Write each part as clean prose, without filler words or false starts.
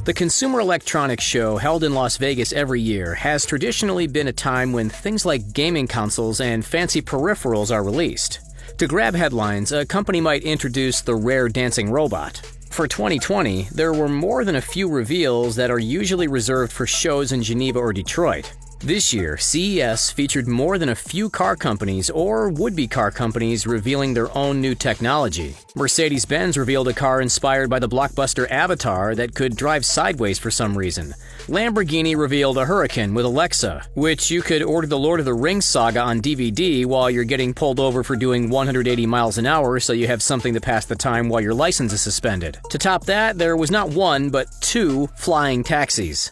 The Consumer Electronics Show, held in Las Vegas every year, has traditionally been a time when things like gaming consoles and fancy peripherals are released. To grab headlines, a company might introduce the rare dancing robot. For 2020, there were more than a few reveals that are usually reserved for shows in Geneva or Detroit. This year, CES featured more than a few car companies or would-be car companies revealing their own new technology. Mercedes-Benz revealed a car inspired by the blockbuster Avatar that could drive sideways for some reason. Lamborghini revealed a Huracan with Alexa, which you could order the Lord of the Rings saga on DVD while you're getting pulled over for doing 180 miles an hour so you have something to pass the time while your license is suspended. To top that, there was not one, but two flying taxis.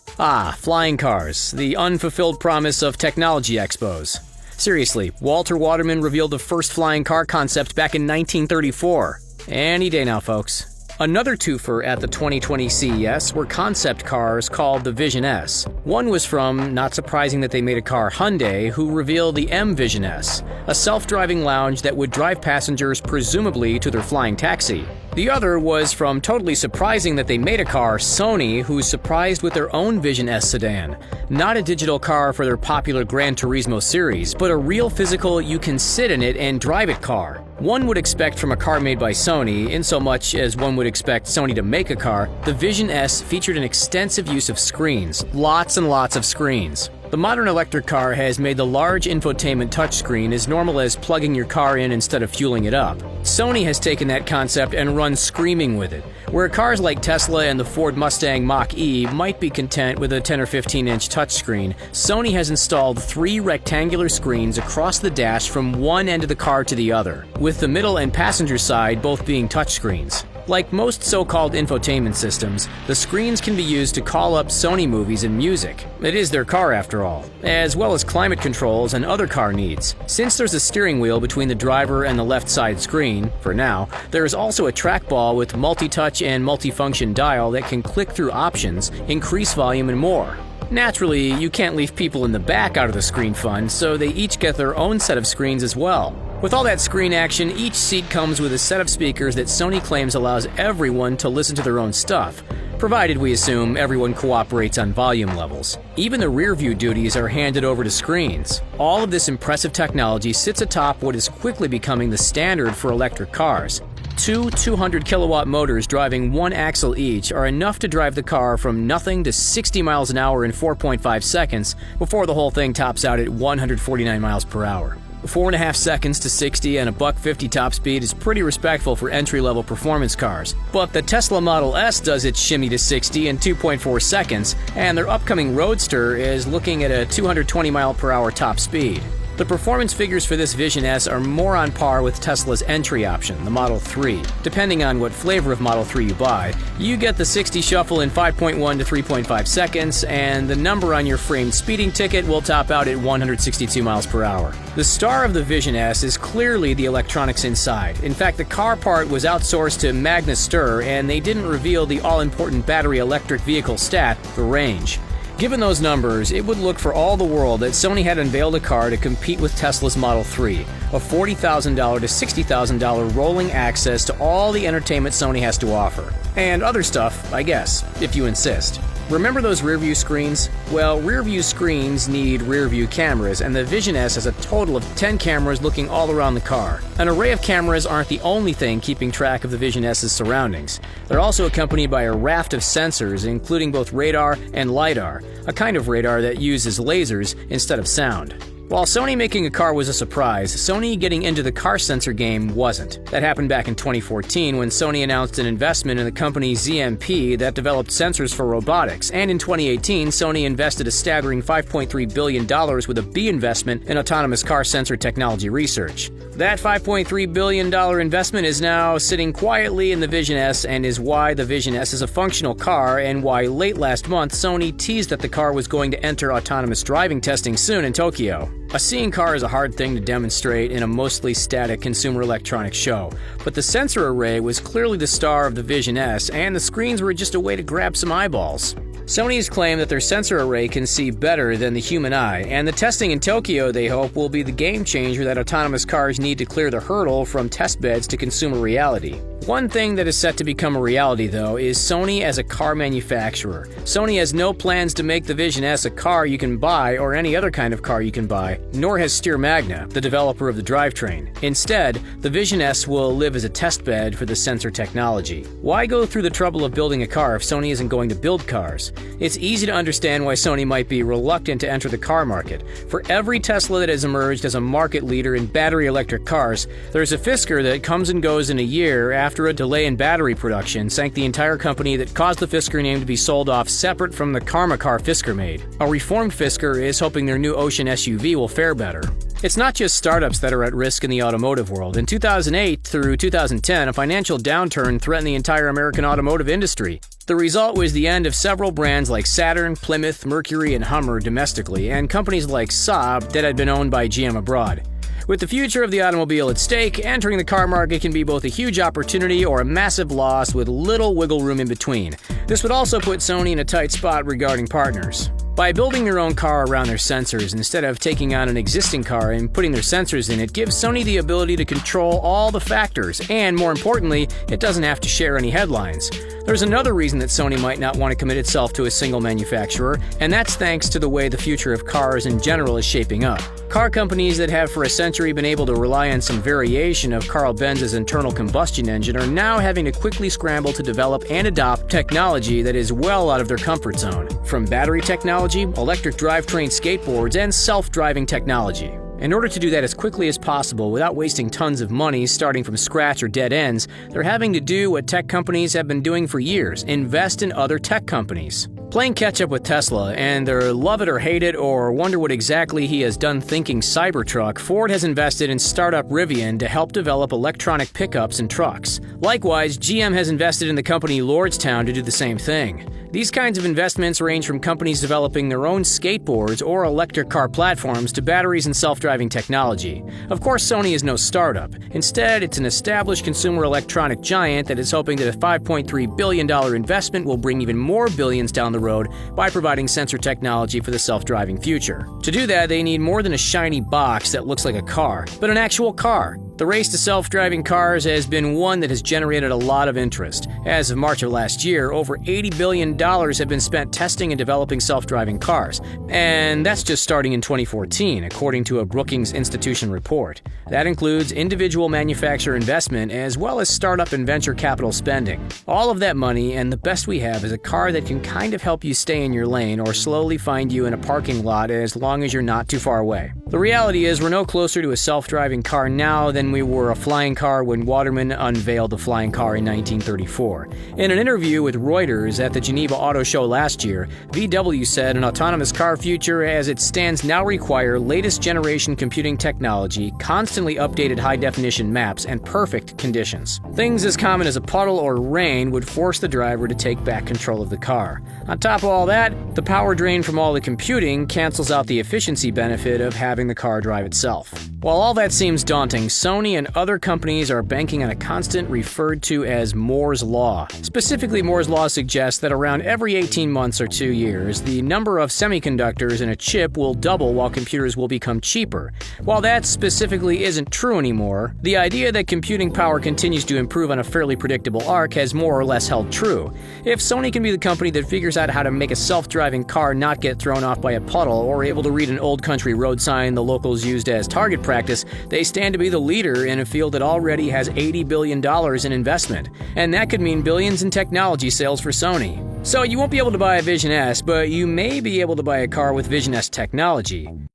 Flying cars, the unfulfilled promise of technology expos. Seriously, Walter Waterman revealed the first flying car concept back in 1934. Any day now, folks. Another twofer at the 2020 CES were concept cars called the Vision S. One was from, not surprising that they made a car, Hyundai, who revealed the M Vision S, a self-driving lounge that would drive passengers presumably to their flying taxi. The other was from totally surprising that they made a car, Sony, who's surprised with their own Vision S sedan. Not a digital car for their popular Gran Turismo series, but a real physical you can sit in it and drive it car. One would expect from a car made by Sony, in so much as one would expect Sony to make a car, the Vision S featured an extensive use of screens. Lots and lots of screens. The modern electric car has made the large infotainment touchscreen as normal as plugging your car in instead of fueling it up. Sony has taken that concept and run screaming with it. Where cars like Tesla and the Ford Mustang Mach-E might be content with a 10 or 15-inch touchscreen, Sony has installed 3 rectangular screens across the dash from one end of the car to the other, with the middle and passenger side both being touchscreens. Like most so-called infotainment systems, the screens can be used to call up Sony movies and music. It is their car after all, as well as climate controls and other car needs. Since there's a steering wheel between the driver and the left side screen, for now, there is also a trackball with multi-touch and multi-function dial that can click through options, increase volume, and more. Naturally, you can't leave people in the back out of the screen fun, so they each get their own set of screens as well. With all that screen action, each seat comes with a set of speakers that Sony claims allows everyone to listen to their own stuff, provided we assume everyone cooperates on volume levels. Even the rear-view duties are handed over to screens. All of this impressive technology sits atop what is quickly becoming the standard for electric cars. Two 200-kilowatt motors driving one axle each are enough to drive the car from nothing to 60 miles an hour in 4.5 seconds before the whole thing tops out at 149 miles per hour. 4.5 seconds to 60 and a $150 top speed is pretty respectful for entry-level performance cars. But the Tesla Model S does its shimmy to 60 in 2.4 seconds, and their upcoming Roadster is looking at a 220 mile per hour top speed. The performance figures for this Vision S are more on par with Tesla's entry option, the Model 3. Depending on what flavor of Model 3 you buy, you get the 60 shuffle in 5.1 to 3.5 seconds, and the number on your framed speeding ticket will top out at 162 miles per hour. The star of the Vision S is clearly the electronics inside. In fact, the car part was outsourced to Magna Stir, and they didn't reveal the all-important battery electric vehicle stat, the range. Given those numbers, it would look for all the world that Sony had unveiled a car to compete with Tesla's Model 3, a $40,000 to $60,000 rolling access to all the entertainment Sony has to offer. And other stuff, I guess, if you insist. Remember those rear-view screens? Well, rear-view screens need rear-view cameras, and the Vision S has a total of 10 cameras looking all around the car. An array of cameras aren't the only thing keeping track of the Vision S's surroundings. They're also accompanied by a raft of sensors, including both radar and LiDAR, a kind of radar that uses lasers instead of sound. While Sony making a car was a surprise, Sony getting into the car sensor game wasn't. That happened back in 2014 when Sony announced an investment in the company ZMP that developed sensors for robotics, and in 2018, Sony invested a staggering $5.3 billion with a B investment in autonomous car sensor technology research. That $5.3 billion investment is now sitting quietly in the Vision S and is why the Vision S is a functional car and why late last month Sony teased that the car was going to enter autonomous driving testing soon in Tokyo. A seeing car is a hard thing to demonstrate in a mostly static consumer electronics show, but the sensor array was clearly the star of the Vision S, and the screens were just a way to grab some eyeballs. Sony has claimed that their sensor array can see better than the human eye, and the testing in Tokyo, they hope, will be the game changer that autonomous cars need to clear the hurdle from test beds to consumer reality. One thing that is set to become a reality, though, is Sony as a car manufacturer. Sony has no plans to make the Vision S a car you can buy or any other kind of car you can buy, nor has Steer Magna, the developer of the drivetrain. Instead, the Vision S will live as a testbed for the sensor technology. Why go through the trouble of building a car if Sony isn't going to build cars? It's easy to understand why Sony might be reluctant to enter the car market. For every Tesla that has emerged as a market leader in battery electric cars, there's a Fisker that comes and goes in a year after a delay in battery production sank the entire company that caused the Fisker name to be sold off separate from the Karma car Fisker made. A reformed Fisker is hoping their new Ocean SUV will fare better. It's not just startups that are at risk in the automotive world. In 2008 through 2010, a financial downturn threatened the entire American automotive industry. The result was the end of several brands like Saturn, Plymouth, Mercury, and Hummer domestically, and companies like Saab that had been owned by GM abroad. With the future of the automobile at stake, entering the car market can be both a huge opportunity or a massive loss with little wiggle room in between. This would also put Sony in a tight spot regarding partners. By building their own car around their sensors instead of taking on an existing car and putting their sensors in it gives Sony the ability to control all the factors, and more importantly, it doesn't have to share any headlines. There's another reason that Sony might not want to commit itself to a single manufacturer, and that's thanks to the way the future of cars in general is shaping up. Car companies that have for a century been able to rely on some variation of Carl Benz's internal combustion engine are now having to quickly scramble to develop and adopt technology that is well out of their comfort zone. From battery technology, electric drivetrain skateboards, and self-driving technology. In order to do that as quickly as possible without wasting tons of money starting from scratch or dead ends, they're having to do what tech companies have been doing for years: invest in other tech companies. Playing catch-up with Tesla, and their love it or hate it or wonder what exactly he has done thinking Cybertruck, Ford has invested in startup Rivian to help develop electronic pickups and trucks. Likewise, GM has invested in the company Lordstown to do the same thing. These kinds of investments range from companies developing their own skateboards or electric car platforms to batteries and self-driving technology. Of course, Sony is no startup. Instead, it's an established consumer electronic giant that is hoping that a $5.3 billion investment will bring even more billions down the road by providing sensor technology for the self-driving future. To do that, they need more than a shiny box that looks like a car, but an actual car. The race to self-driving cars has been one that has generated a lot of interest. As of March of last year, over $80 billion have been spent testing and developing self-driving cars. And that's just starting in 2014, according to a Brookings Institution report. That includes individual manufacturer investment as well as startup and venture capital spending. All of that money, and the best we have, is a car that can kind of help you stay in your lane or slowly find you in a parking lot as long as you're not too far away. The reality is we're no closer to a self-driving car now than we were a flying car when Waterman unveiled the flying car in 1934. In an interview with Reuters at the Geneva Auto Show last year, VW said an autonomous car future as it stands now require latest generation computing technology, constantly updated high-definition maps, and perfect conditions. Things as common as a puddle or rain would force the driver to take back control of the car. On top of all that, the power drain from all the computing cancels out the efficiency benefit of having the car drive itself. While all that seems daunting, Sony and other companies are banking on a constant referred to as Moore's Law. Specifically, Moore's Law suggests that around every 18 months or 2 years, the number of semiconductors in a chip will double while computers will become cheaper. While that specifically isn't true anymore, the idea that computing power continues to improve on a fairly predictable arc has more or less held true. If Sony can be the company that figures out how to make a self-driving car not get thrown off by a puddle or able to read an old country road sign the locals used as target practice, they stand to be the leader in a field that already has $80 billion in investment. And that could mean billions in technology sales for Sony. So you won't be able to buy a Vision S, but you may be able to buy a car with Vision S technology.